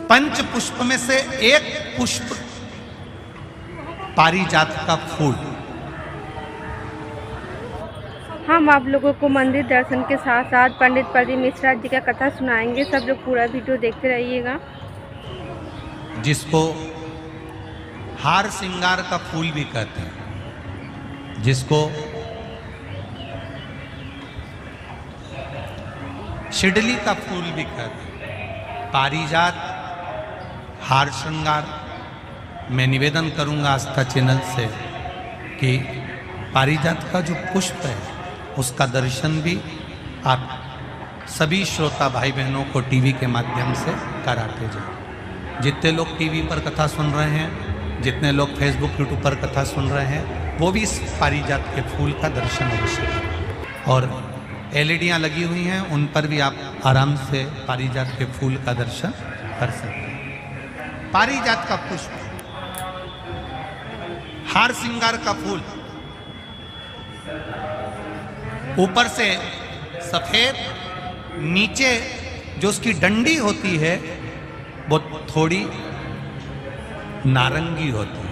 पंच पुष्प में से एक पुष्प पारिजात का फूल। हम आप लोगों को मंदिर दर्शन के साथ साथ पंडित प्रदीप मिश्रा जी का कथा सुनाएंगे। सब लोग पूरा वीडियो देखते रहिएगा। जिसको हार श्रृंगार का फूल भी कहते हैं, जिसको शिडली का फूल भी कहते हैं। पारिजात हार श्रृंगार। मैं निवेदन करूंगा आस्था चैनल से कि पारिजात का जो पुष्प है उसका दर्शन भी आप सभी श्रोता भाई बहनों को टीवी के माध्यम से कराते जाओ। जितने लोग टीवी पर कथा सुन रहे हैं, जितने लोग फेसबुक यूट्यूब पर कथा सुन रहे हैं, वो भी इस पारिजात के फूल का दर्शन अवश्य करें। और एलईडियाँ लगी हुई हैं, उन पर भी आप आराम से पारिजात के फूल का दर्शन कर सकते हैं। पारिजात का पुष्प, हार श्रृंगार का फूल, ऊपर से सफेद, नीचे जो उसकी डंडी होती है वो थोड़ी नारंगी होती है,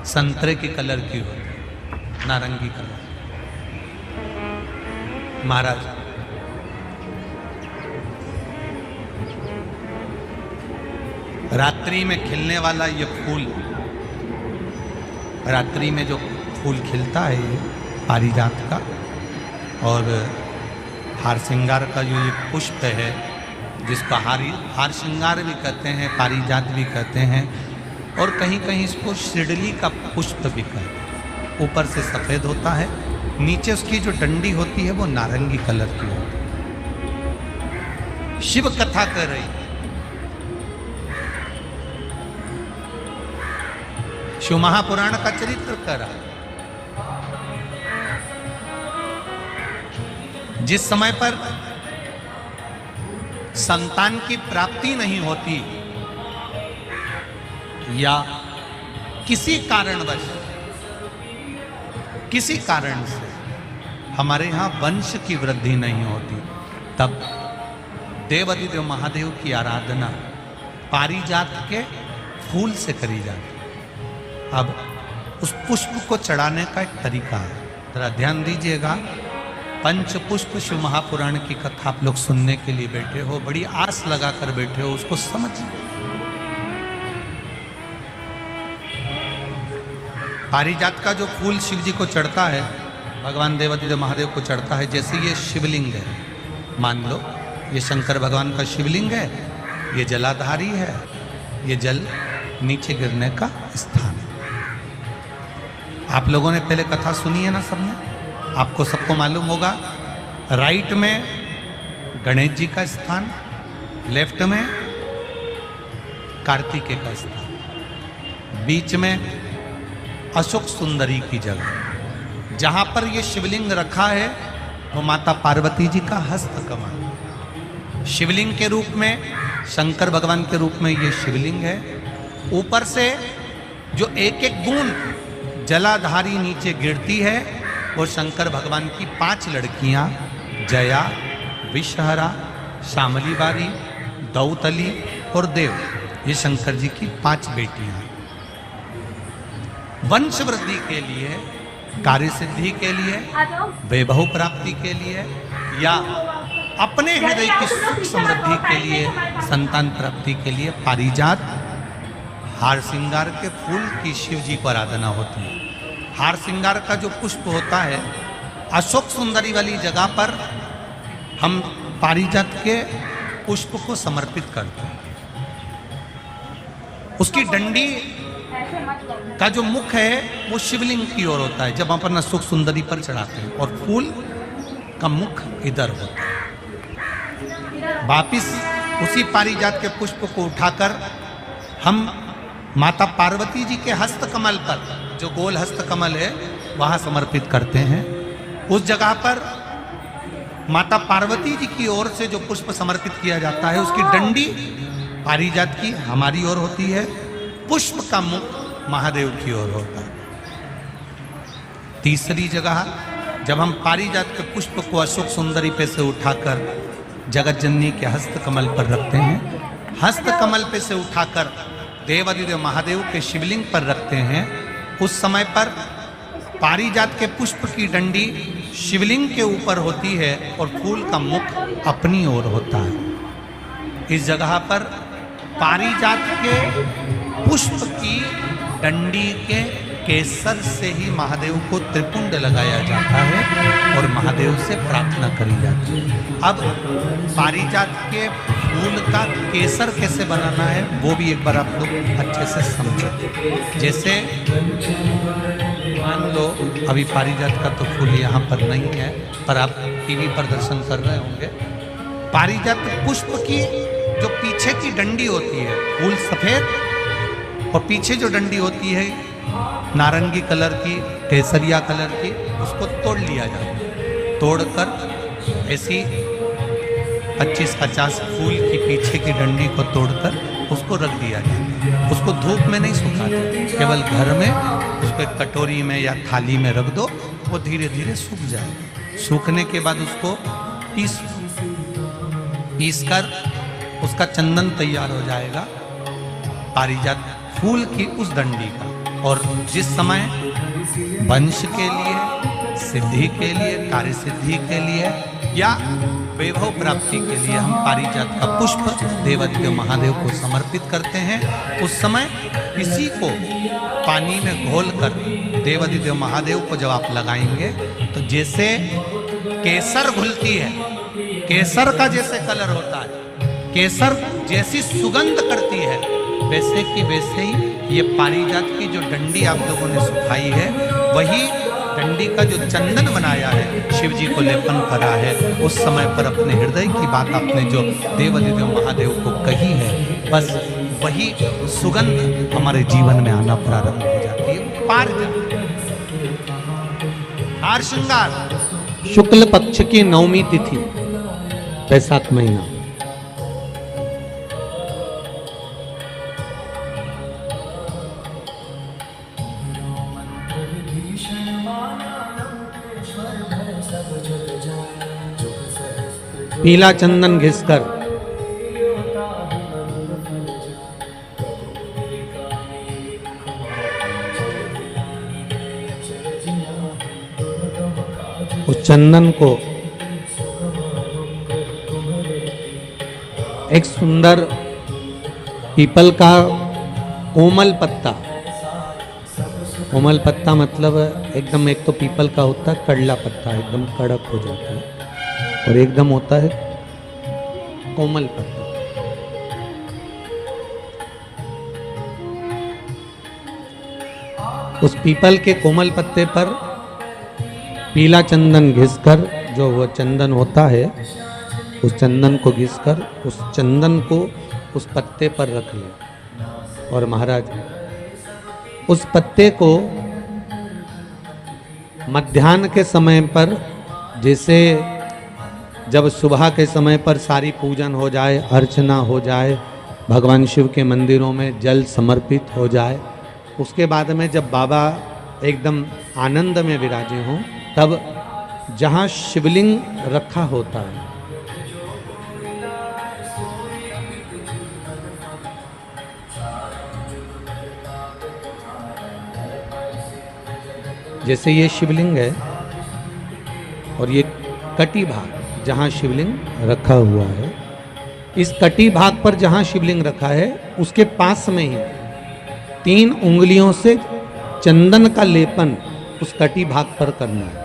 संतरे की कलर की होती है, नारंगी कलर। महाराज रात्रि में खिलने वाला ये फूल, रात्रि में जो फूल खिलता है ये पारिजात का, और हार श्रृंगार का जो ये पुष्प है जिसको हार श्रृंगार भी कहते हैं, पारिजात भी कहते हैं, और कहीं कहीं इसको शिडली का पुष्प भी कहते हैं। ऊपर से सफ़ेद होता है, नीचे उसकी जो डंडी होती है वो नारंगी कलर की होती है। शिव कथा कर रही, शिव महापुराण का चरित्र कर रहा है। जिस समय पर संतान की प्राप्ति नहीं होती या किसी कारणवश, किसी कारण से हमारे यहाँ वंश की वृद्धि नहीं होती, तब देवाधिदेव महादेव की आराधना पारिजात के फूल से करी जाती। अब उस पुष्प को चढ़ाने का एक तरीका है, जरा ध्यान दीजिएगा। पंच पुष्प शिव महापुराण की कथा आप लोग सुनने के लिए बैठे हो, बड़ी आस लगा कर बैठे हो, उसको समझिए। पारिजात का जो फूल शिव जी को चढ़ता है, भगवान देवाधिदेव महादेव को चढ़ता है, जैसे ये शिवलिंग है, मान लो ये शंकर भगवान का शिवलिंग है, ये जलाधारी है, ये जल नीचे गिरने का स्थान है। आप लोगों ने पहले कथा सुनी है ना सबने, आपको सबको मालूम होगा। राइट में गणेश जी का स्थान, लेफ्ट में कार्तिकेय का स्थान, बीच में अशोक सुंदरी की जगह। जहाँ पर ये शिवलिंग रखा है वो माता पार्वती जी का हस्तकमल, शिवलिंग के रूप में, शंकर भगवान के रूप में ये शिवलिंग है। ऊपर से जो एक एक बूंद जलाधारी नीचे गिरती है वो शंकर भगवान की 5 लड़कियां, जया, विषहरा, शामली बारी, दौतली और देव, ये शंकर जी की 5 बेटियां। वंश वृद्धि के लिए, कार्य सिद्धि के लिए, वैभव प्राप्ति के लिए, या अपने हृदय की सुख समृद्धि के लिए, संतान प्राप्ति के लिए पारिजात हार श्रृंगार के फूल की शिव जी को आराधना होती है। हार श्रृंगार का जो पुष्प होता है, अशोक सुंदरी वाली जगह पर हम पारिजात के पुष्प को समर्पित करते हैं। उसकी डंडी का जो मुख है वो शिवलिंग की ओर होता है जब अपन अशोक सुंदरी पर चढ़ाते हैं, और फूल का मुख इधर होता है। वापिस उसी पारिजात के पुष्प को उठाकर हम माता पार्वती जी के हस्तकमल पर, जो गोल हस्तकमल है, वहां समर्पित करते हैं। उस जगह पर माता पार्वती जी की ओर से जो पुष्प समर्पित किया जाता है, उसकी डंडी पारिजात की हमारी ओर होती है, पुष्प का मुख महादेव की ओर होता है। तीसरी जगह, जब हम पारिजात के पुष्प को अशोक सुंदरी पे से उठाकर जगत जननी के हस्त कमल पर रखते हैं, हस्त कमल पे से उठाकर देवादिदेव महादेव के शिवलिंग पर रखते हैं, उस समय पर पारिजात के पुष्प की डंडी शिवलिंग के ऊपर होती है और फूल का मुख अपनी ओर होता है। इस जगह पर पारिजात के पुष्प की डंडी के केसर से ही महादेव को त्रिपुंड लगाया जाता है और महादेव से प्रार्थना करी जाती है। अब पारिजात के फूल का केसर कैसे बनाना है वो भी एक बार आप लोग अच्छे से समझो। जैसे मान लो अभी पारिजात का तो फूल यहाँ पर नहीं है, पर आप टीवी पर दर्शन कर रहे होंगे। पारिजात पुष्प की जो पीछे की डंडी होती है, फूल सफेद और पीछे जो डंडी होती है नारंगी कलर की, केसरिया कलर की, उसको तोड़ लिया जाता है। तोड़कर ऐसी 25-50 फूल की पीछे की डंडी को तोड़कर उसको रख दिया जाता है। उसको धूप में नहीं सुखाते, केवल घर में उसको एक कटोरी में या थाली में रख दो, वो धीरे धीरे सूख जाएगा। सूखने के बाद उसको पीस कर उसका चंदन तैयार हो जाएगा पारिजात फूल की उस डंडी का। और जिस समय वंश के लिए, सिद्धि के लिए, कार्य सिद्धि के लिए या वैभव प्राप्ति के लिए हम पारिजात का पुष्प देवादिदेव महादेव को समर्पित करते हैं, उस समय इसी को पानी में घोलकर देवादिदेव महादेव को जब आप लगाएंगे तो जैसे केसर घुलती है, केसर का जैसे कलर होता है, केसर जैसी सुगंध करती है, वैसे कि वैसे ही ये पारिजात की जो डंडी आप लोगों ने सुखाई है, वही डंडी का जो चंदन बनाया है, शिव जी को लेपन करा है, उस समय पर अपने हृदय की बात आपने जो देवादिदेव महादेव को कही है, बस वही सुगंध हमारे जीवन में आना प्रारंभ हो जाती है। पारिजात हार श्रृंगार शुक्ल पक्ष की 9वीं तिथि, बैसाख महीना। पीला चंदन घिसकर उस चंदन को एक सुंदर पीपल का कोमल पत्ता, कोमल पत्ता मतलब एकदम, एक तो पीपल का होता है कड़ला पत्ता, एकदम कड़क हो जाता है, और एकदम होता है कोमल पत्ता। उस पीपल के कोमल पत्ते पर पीला चंदन घिसकर, जो वह चंदन होता है, उस चंदन को घिसकर उस चंदन को उस पत्ते पर रख ले। और महाराज उस पत्ते को मध्याह्न के समय पर, जैसे जब सुबह के समय पर सारी पूजन हो जाए, अर्चना हो जाए, भगवान शिव के मंदिरों में जल समर्पित हो जाए, उसके बाद में जब बाबा एकदम आनंद में विराजे हों, तब जहाँ शिवलिंग रखा होता है, जैसे ये शिवलिंग है और ये कटी भाग जहाँ शिवलिंग रखा हुआ है, इस कटी भाग पर जहाँ शिवलिंग रखा है उसके पास में ही 3 उंगलियों से चंदन का लेपन उस कटी भाग पर करना है।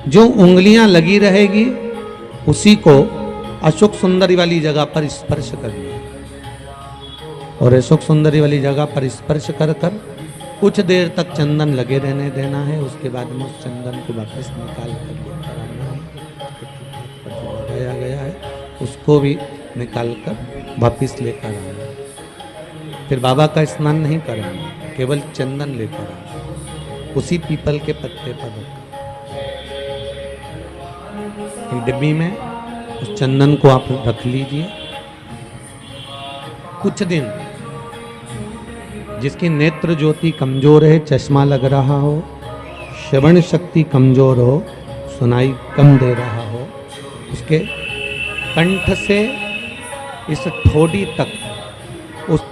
जो उंगलियां लगी रहेगी उसी को अशोक सुंदरी वाली जगह पर स्पर्श करना है, और अशोक सुंदरी वाली जगह पर स्पर्श कर कर कुछ देर तक चंदन लगे रहने देना है। उसके बाद में उस चंदन को वापस निकाल कर लेकर आना है, लगाया गया है उसको भी निकाल कर वापस लेकर आना है। फिर बाबा का स्नान नहीं कराना, केवल चंदन लेकर आना, उसी पीपल के पत्ते पर रखा। डिब्बी में उस चंदन को आप रख लीजिए। कुछ दिन जिसकी नेत्र ज्योति कमजोर है, चश्मा लग रहा हो, श्रवण शक्ति कमजोर हो, सुनाई कम दे रहा हो, उसके कंठ से इस ठोड़ी तक उस